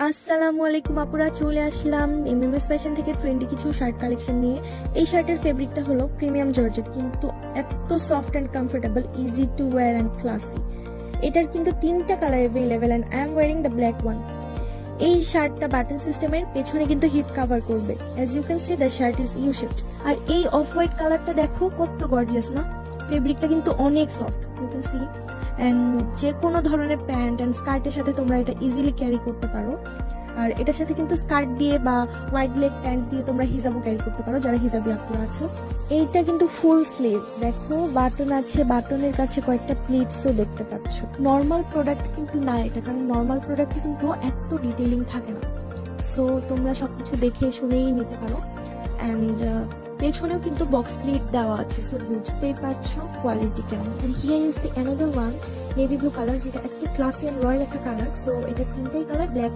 আসসালামু আলাইকুম আপুরা, চলে আসলাম এমএমএস ফ্যাশন থেকে ট্রেন্ডি কিছু শার্ট কালেকশন নিয়ে। এই শার্টের ফেব্রিকটা হলো প্রিমিয়াম জর্জেট, কিন্তু এত soft and comfortable, easy to wear and classy. এটার কিন্তু তিনটা colour available and I am wearing the black one. এই শার্টটা বাটন সিস্টেমের, পেছনে কিন্তু হিপ কভার করবে। As you can see the shirt is U shaped. আর এই অফ হোয়াইট কালারটা দেখো কত গর্জিয়াস না। ফেব্রিকটা কিন্তু অনেক soft, you can see. And যে কোনো ধরনের প্যান্ট অ্যান্ড স্কার্টের সাথে তোমরা এটা ইজিলি ক্যারি করতে পারো। আর এটার সাথে কিন্তু স্কার্ট দিয়ে বা ওয়াইড লেগ প্যান্ট দিয়ে তোমরা হিজাবও ক্যারি করতে পারো, যারা হিজাবি আপুরা আছে। এইটা কিন্তু ফুল স্লিভ, দেখো বাটন আছে, বাটনের কাছে কয়েকটা প্লিটসও দেখতে পাচ্ছ। নর্মাল প্রোডাক্ট কিন্তু না এটা, কারণ নর্মাল প্রোডাক্টে কিন্তু এত ডিটেইলিং থাকে না। সো তোমরা সবকিছু দেখে শুনেই নিতে পারো। অ্যান্ড পেছনেও কিন্তু বক্স প্লিট দেওয়া আছে, সো বুঝতেই পারছো কোয়ালিটি কেমন। And here is the another one, navy blue colour, যেটা একটা ক্লাসি অ্যান্ড রয়্যাল একটা কালার। সো এটা তিনটাই কালার, ব্ল্যাক,